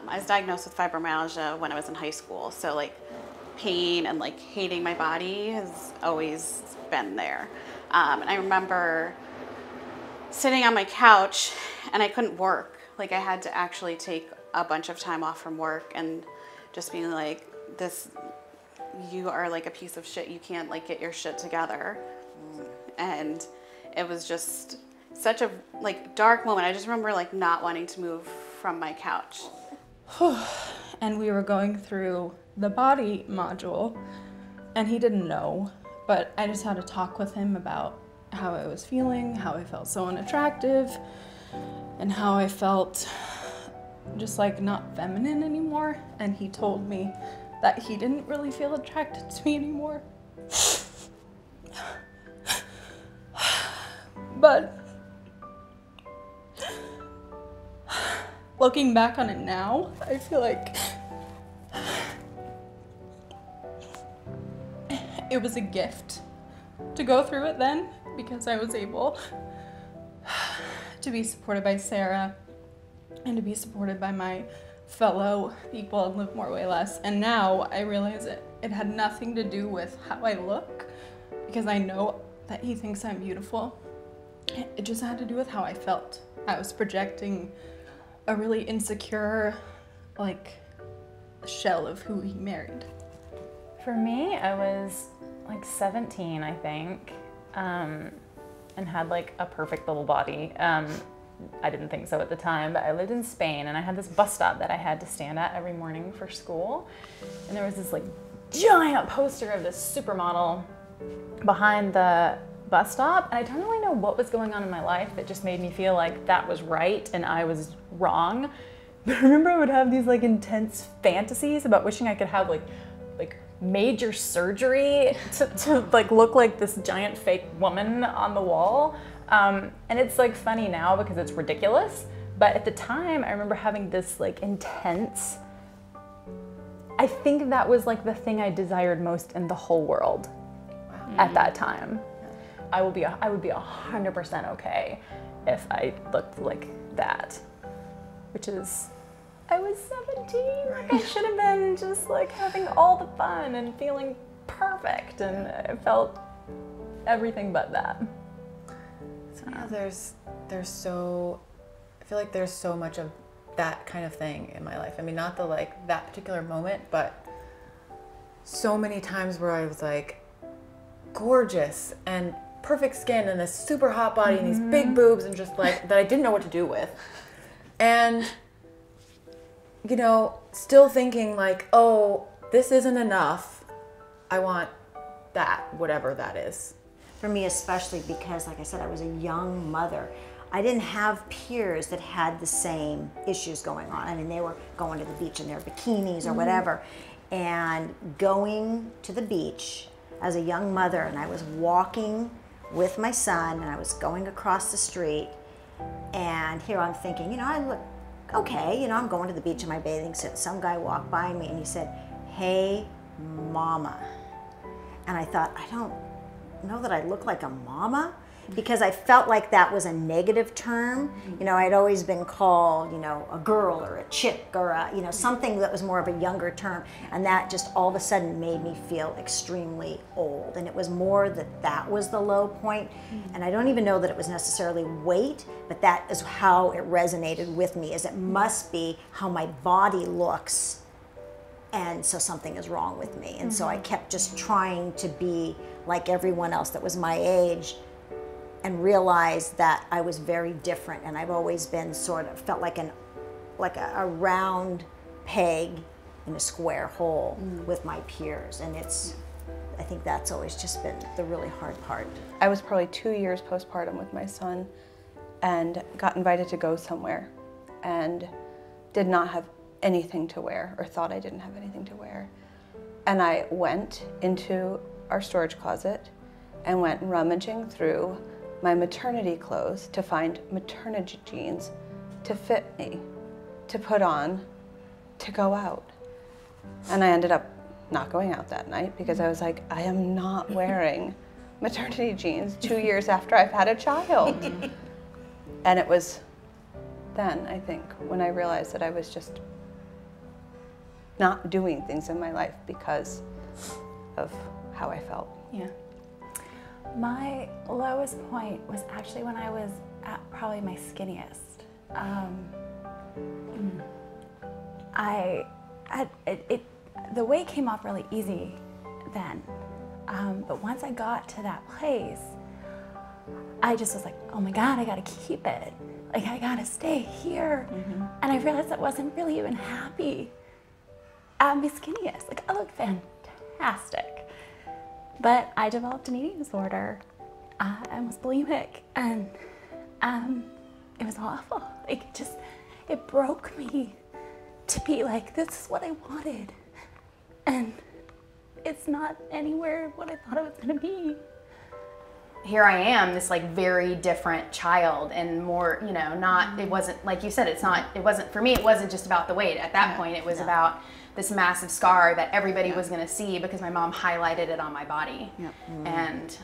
I was diagnosed with fibromyalgia when I was in high school. So like pain and like hating my body has always been there. And I remember sitting on my couch and I couldn't work. Like I had to actually take a bunch of time off from work and just being like, you are like a piece of shit. You can't like get your shit together. And it was just such a like dark moment. I just remember like not wanting to move from my couch. And we were going through the body module and he didn't know, but I just had to talk with him about how I was feeling, how I felt so unattractive, and how I felt just like not feminine anymore. And he told me that he didn't really feel attracted to me anymore. But looking back on it now, I feel like it was a gift to go through it then, because I was able to be supported by Sarah and to be supported by my fellow people and live more, way less. And now I realize it had nothing to do with how I look, because I know that he thinks I'm beautiful. It just had to do with how I felt. I was projecting a really insecure, like, shell of who he married. For me, I was like 17, I think, and had like a perfect little body. I didn't think so at the time, but I lived in Spain and I had this bus stop that I had to stand at every morning for school. And there was this like giant poster of this supermodel behind the bus stop. And I don't really know what was going on in my life that just made me feel like that was right and I was wrong. But I remember I would have these like intense fantasies about wishing I could have like major surgery to like look like this giant fake woman on the wall. And it's like funny now because it's ridiculous, but at the time I remember having this like intense, I think that was like the thing I desired most in the whole world. Wow. At that time. I would be 100% okay if I looked like that, which is, I was 17, like I should have been just like having all the fun and feeling perfect, and I felt everything but that. So yeah, I feel like there's so much of that kind of thing in my life. I mean, not the like that particular moment, but so many times where I was like gorgeous and perfect skin and this super hot body and these big boobs and just like that I didn't know what to do with. And you know, still thinking like, oh, this isn't enough. I want that, whatever that is. For me especially, because like I said, I was a young mother. I didn't have peers that had the same issues going on. I mean, they were going to the beach in their bikinis or whatever. And going to the beach as a young mother, and I was walking with my son and I was going across the street, and here I'm thinking, you know, I look okay, you know, I'm going to the beach in my bathing suit. Some guy walked by me and he said, "Hey, mama." And I thought, I don't know that I look like a mama, because I felt like that was a negative term. You know, I'd always been called, you know, a girl or a chick or a, you know, something that was more of a younger term. And that just all of a sudden made me feel extremely old. And it was more that was the low point. And I don't even know that it was necessarily weight, but that is how it resonated with me, is it must be how my body looks. And so something is wrong with me. And so I kept just trying to be like everyone else that was my age, and realized that I was very different. And I've always been sort of, felt like a round peg in a square hole with my peers. And I think that's always just been the really hard part. I was probably 2 years postpartum with my son and got invited to go somewhere and did not have anything to wear, or thought I didn't have anything to wear. And I went into our storage closet and went rummaging through my maternity clothes to find maternity jeans to fit me, to put on, to go out. And I ended up not going out that night because I was like, I am not wearing maternity jeans 2 years after I've had a child. And it was then, I think, when I realized that I was just not doing things in my life because of how I felt. Yeah. My lowest point was actually when I was at probably my skinniest. The weight came off really easy then, but once I got to that place, I just was like, oh my God, I gotta keep it. Like, I gotta stay here. And I realized I wasn't really even happy at my skinniest. Like, I look fantastic. But I developed an eating disorder. I was bulimic, and it was awful. Like, it broke me to be like, this is what I wanted. And it's not anywhere what I thought it was gonna be. Here I am, this like very different child, and more, you know, not, it wasn't, like you said, it wasn't, for me, it wasn't just about the weight. At that point, it was about this massive scar that everybody was gonna see because my mom highlighted it on my body. And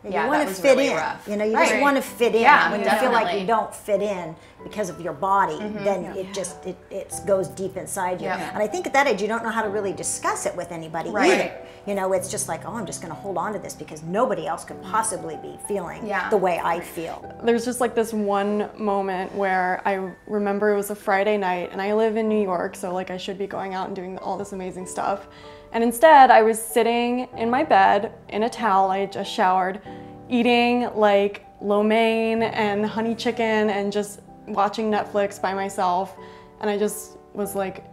You yeah, want that to was fit really in. rough. You know, you just want to fit in. Yeah, when you feel like definitely. you don't fit in because of your body, then it just it goes deep inside you. Yeah. And I think at that age you don't know how to really discuss it with anybody either. You know, it's just like, oh, I'm just going to hold on to this because nobody else could possibly be feeling the way I feel. There's just like this one moment where I remember it was a Friday night, and I live in New York, so like I should be going out and doing all this amazing stuff. And instead I was sitting in my bed in a towel, I had just showered, eating like lo mein and honey chicken and just watching Netflix by myself. And I just was like,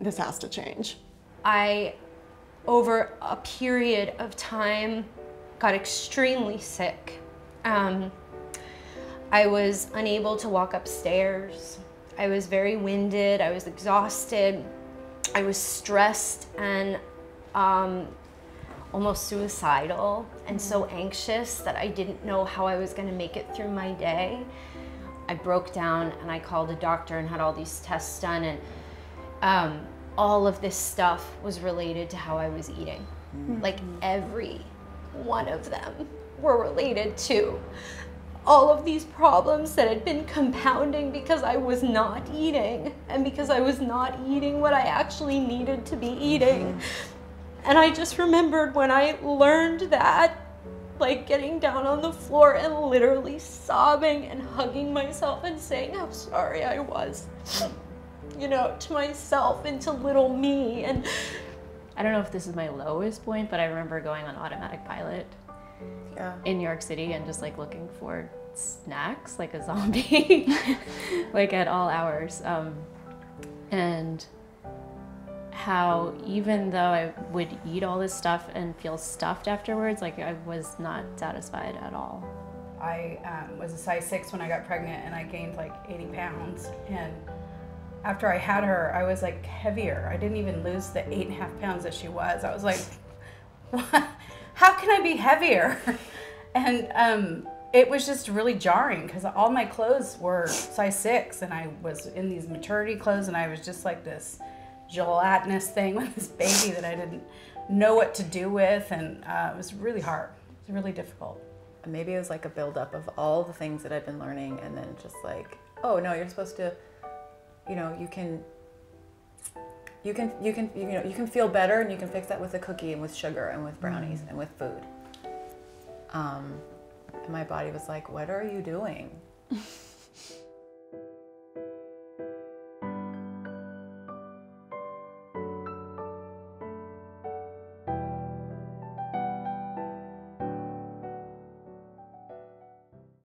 this has to change. I, over a period of time, got extremely sick. I was unable to walk upstairs. I was very winded, I was exhausted, I was stressed and almost suicidal and so anxious that I didn't know how I was gonna make it through my day. I broke down and I called a doctor and had all these tests done, and all of this stuff was related to how I was eating. Like every one of them were related to all of these problems that had been compounding because I was not eating, and because I was not eating what I actually needed to be eating. And I just remembered when I learned that, like getting down on the floor and literally sobbing and hugging myself and saying how sorry I was, you know, to myself and to little me. And I don't know if this is my lowest point, but I remember going on automatic pilot in New York City and just like looking for snacks like a zombie, like at all hours. And how even though I would eat all this stuff and feel stuffed afterwards, like I was not satisfied at all. I was a size 6 when I got pregnant, and I gained like 80 pounds. And after I had her, I was like heavier. I didn't even lose the 8.5 pounds that she was. I was like, what? How can I be heavier? And it was just really jarring because all my clothes were size 6, and I was in these maternity clothes, and I was just like this gelatinous thing with this baby that I didn't know what to do with, and it was really hard. It was really difficult. Maybe it was like a buildup of all the things that I've been learning, and then just like, oh no, you're supposed to, you know, you can feel better, and you can fix that with a cookie and with sugar and with brownies and with food. And my body was like, what are you doing?